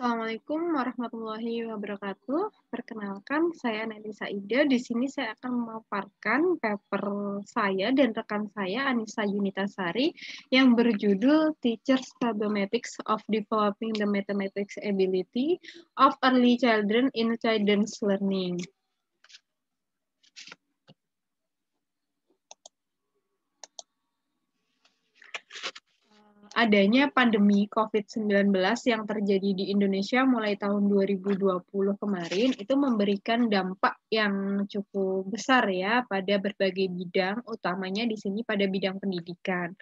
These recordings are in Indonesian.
Assalamualaikum warahmatullahi wabarakatuh. Perkenalkan, saya Nelisa Ida. Di sini saya akan memaparkan paper saya dan rekan saya, Anissa Yunitasari, yang berjudul Teachers Problematics of Developing the Mathematics Ability of Early Children in Children's Learning. Adanya pandemi COVID-19 yang terjadi di Indonesia mulai tahun 2020 kemarin itu memberikan dampak yang cukup besar ya pada berbagai bidang, utamanya di sini pada bidang pendidikan.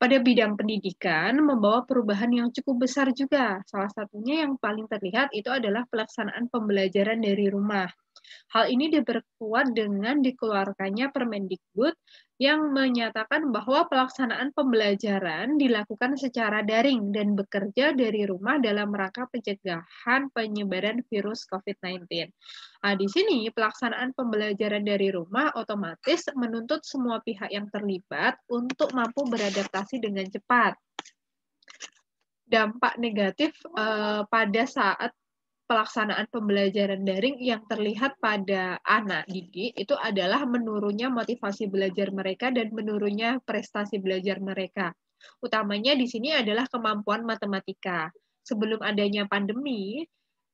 Pada bidang pendidikan membawa perubahan yang cukup besar juga. Salah satunya yang paling terlihat itu adalah pelaksanaan pembelajaran dari rumah. Hal ini diperkuat dengan dikeluarkannya Permendikbud yang menyatakan bahwa pelaksanaan pembelajaran dilakukan secara daring dan bekerja dari rumah dalam rangka pencegahan penyebaran virus COVID-19. Nah, di sini pelaksanaan pembelajaran dari rumah otomatis menuntut semua pihak yang terlibat untuk mampu beradaptasi dengan cepat. Dampak negatif pada saat pelaksanaan pembelajaran daring yang terlihat pada anak didik itu adalah menurunnya motivasi belajar mereka dan menurunnya prestasi belajar mereka. Utamanya di sini adalah kemampuan matematika. Sebelum adanya pandemi,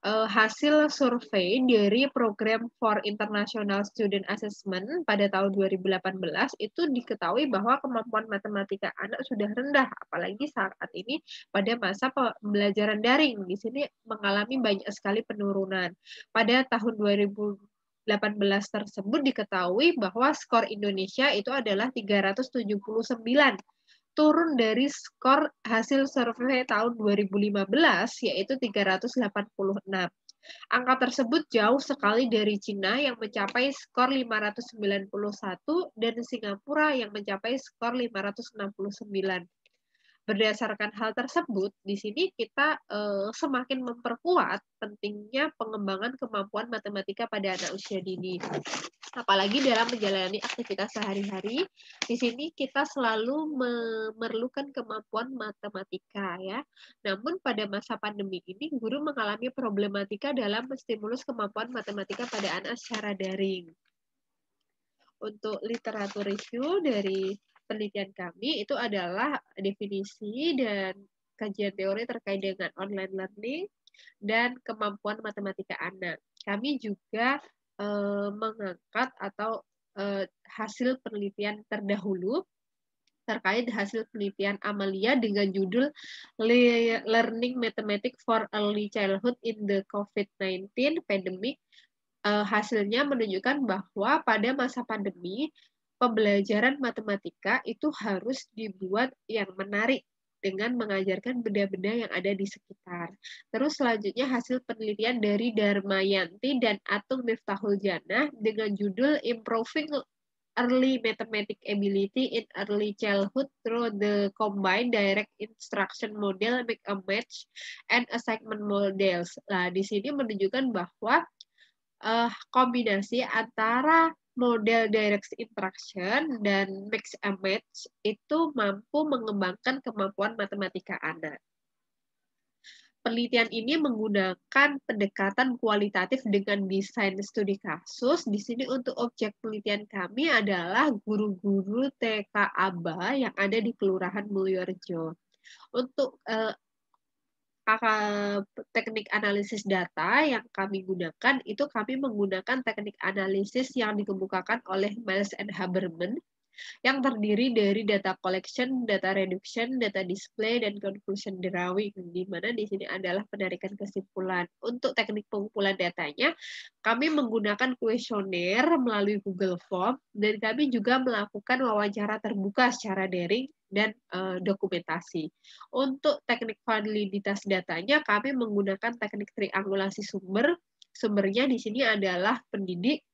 hasil survei dari Program for International Student Assessment pada tahun 2018 itu diketahui bahwa kemampuan matematika anak sudah rendah, apalagi saat ini pada masa pembelajaran daring. Di sini mengalami banyak sekali penurunan. Pada tahun 2018 tersebut diketahui bahwa skor Indonesia itu adalah 379, turun dari skor hasil survei tahun 2015 yaitu 386. Angka tersebut jauh sekali dari Cina yang mencapai skor 591 dan Singapura yang mencapai skor 569. Berdasarkan hal tersebut, di sini kita semakin memperkuat pentingnya pengembangan kemampuan matematika pada anak usia dini. Apalagi dalam menjalani aktivitas sehari-hari, di sini kita selalu memerlukan kemampuan matematika ya. Namun pada masa pandemi ini, guru mengalami problematika dalam menstimulus kemampuan matematika pada anak secara daring. Untuk literatur review dari penelitian kami itu adalah definisi dan kajian teori terkait dengan online learning dan kemampuan matematika anak. Kami juga mengangkat atau hasil penelitian terdahulu terkait hasil penelitian Amalia dengan judul Learning Mathematics for Early Childhood in the COVID-19 Pandemic. Hasilnya menunjukkan bahwa pada masa pandemi, pembelajaran matematika itu harus dibuat yang menarik dengan mengajarkan benda-benda yang ada di sekitar. Terus selanjutnya hasil penelitian dari Darmayanti dan Atung Miftahul Janah dengan judul Improving Early Mathematics Ability in Early Childhood through the Combined Direct Instruction Model, Mix and Match, and Assignment Models. Nah, di sini menunjukkan bahwa kombinasi antara model direct instruction dan mix and match itu mampu mengembangkan kemampuan matematika anak. Penelitian ini menggunakan pendekatan kualitatif dengan desain studi kasus. Di sini untuk objek penelitian kami adalah guru-guru TK ABA yang ada di Kelurahan Mulyorejo. Untuk teknik analisis data yang kami gunakan itu kami menggunakan teknik analisis yang dikemukakan oleh Miles and Haberman yang terdiri dari data collection, data reduction, data display, dan conclusion drawing, di mana di sini adalah penarikan kesimpulan. Untuk teknik pengumpulan datanya, kami menggunakan kuesioner melalui Google Form, dan kami juga melakukan wawancara terbuka secara daring dan dokumentasi. Untuk teknik validitas datanya, kami menggunakan teknik triangulasi sumber. Sumbernya di sini adalah pendidik,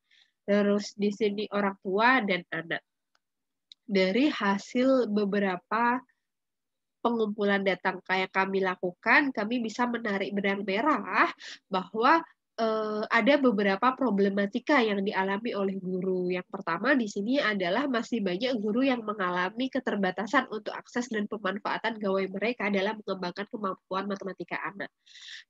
terus di sini orang tua, dan anak. Dari hasil beberapa pengumpulan data yang kami lakukan, kami bisa menarik benang merah bahwa ada beberapa problematika yang dialami oleh guru. Yang pertama di sini adalah masih banyak guru yang mengalami keterbatasan untuk akses dan pemanfaatan gawai mereka dalam mengembangkan kemampuan matematika anak.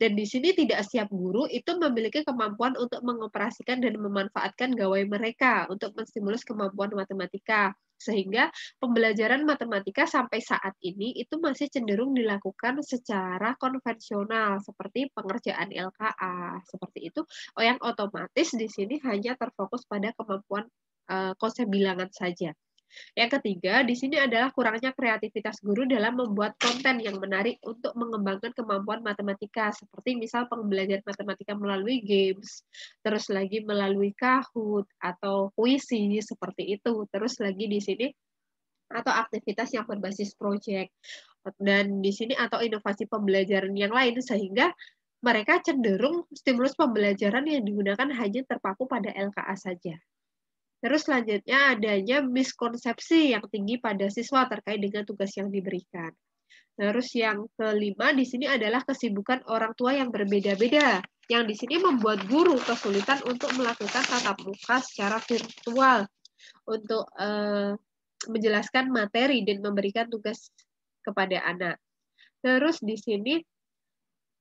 Dan di sini tidak setiap guru itu memiliki kemampuan untuk mengoperasikan dan memanfaatkan gawai mereka untuk menstimulus kemampuan matematika. Sehingga pembelajaran matematika sampai saat ini itu masih cenderung dilakukan secara konvensional seperti pengerjaan LKA, seperti itu. Yang otomatis di sini hanya terfokus pada kemampuan konsep bilangan saja. Yang ketiga, di sini adalah kurangnya kreativitas guru dalam membuat konten yang menarik untuk mengembangkan kemampuan matematika, seperti misal pembelajaran matematika melalui games, terus lagi melalui Kahoot atau puisi seperti itu. Terus lagi di sini atau aktivitas yang berbasis proyek. Dan di sini atau inovasi pembelajaran yang lain sehingga mereka cenderung stimulus pembelajaran yang digunakan hanya terpaku pada LKA saja. Terus selanjutnya adanya miskonsepsi yang tinggi pada siswa terkait dengan tugas yang diberikan. Terus yang kelima di sini adalah kesibukan orang tua yang berbeda-beda, yang di sini membuat guru kesulitan untuk melakukan tatap muka secara virtual untuk menjelaskan materi dan memberikan tugas kepada anak. Terus di sini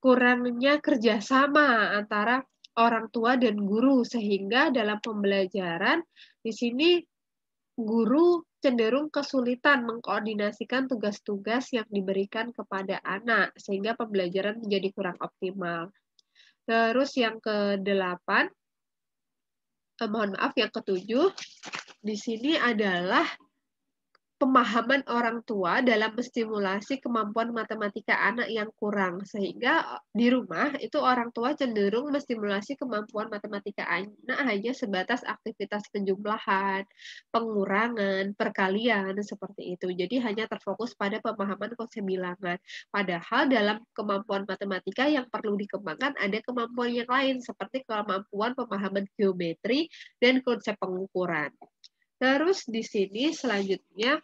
kurangnya kerjasama antara orang tua dan guru, sehingga dalam pembelajaran di sini guru cenderung kesulitan mengkoordinasikan tugas-tugas yang diberikan kepada anak, sehingga pembelajaran menjadi kurang optimal. Terus yang ke-8, mohon maaf, yang ke-7, di sini adalah pemahaman orang tua dalam menstimulasi kemampuan matematika anak yang kurang, sehingga di rumah itu orang tua cenderung menstimulasi kemampuan matematika anak hanya sebatas aktivitas penjumlahan, pengurangan, perkalian, seperti itu. Jadi hanya terfokus pada pemahaman konsep bilangan. Padahal dalam kemampuan matematika yang perlu dikembangkan ada kemampuan yang lain, seperti kemampuan pemahaman geometri dan konsep pengukuran. Terus di sini selanjutnya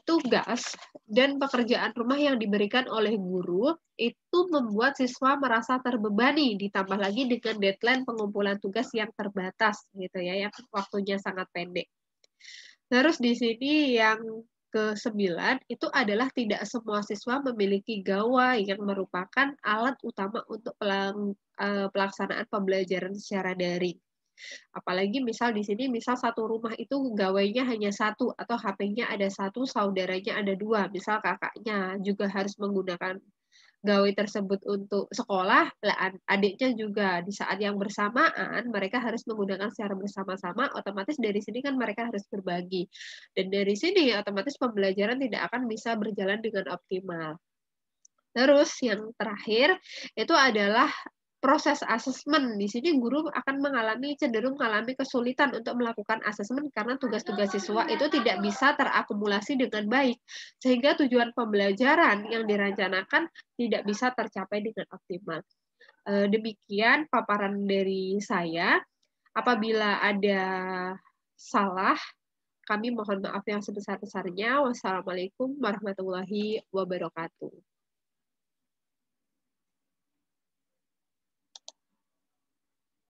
tugas dan pekerjaan rumah yang diberikan oleh guru itu membuat siswa merasa terbebani, ditambah lagi dengan deadline pengumpulan tugas yang terbatas gitu ya, yang waktunya sangat pendek. Terus di sini yang ke-9 itu adalah tidak semua siswa memiliki gawai yang merupakan alat utama untuk pelaksanaan pembelajaran secara daring. Apalagi misal di sini, misal satu rumah itu gawainya hanya satu, atau HP-nya ada satu, saudaranya ada dua, misal kakaknya juga harus menggunakan gawai tersebut untuk sekolah, adiknya juga di saat yang bersamaan mereka harus menggunakan secara bersama-sama, otomatis dari sini kan mereka harus berbagi. Dan dari sini otomatis pembelajaran tidak akan bisa berjalan dengan optimal. Terus yang terakhir itu adalah proses asesmen. Di sini guru akan cenderung mengalami kesulitan untuk melakukan asesmen karena tugas-tugas siswa itu tidak bisa terakumulasi dengan baik, sehingga tujuan pembelajaran yang direncanakan tidak bisa tercapai dengan optimal. Demikian paparan dari saya. Apabila ada salah, kami mohon maaf yang sebesar-besarnya. Wassalamualaikum warahmatullahi wabarakatuh.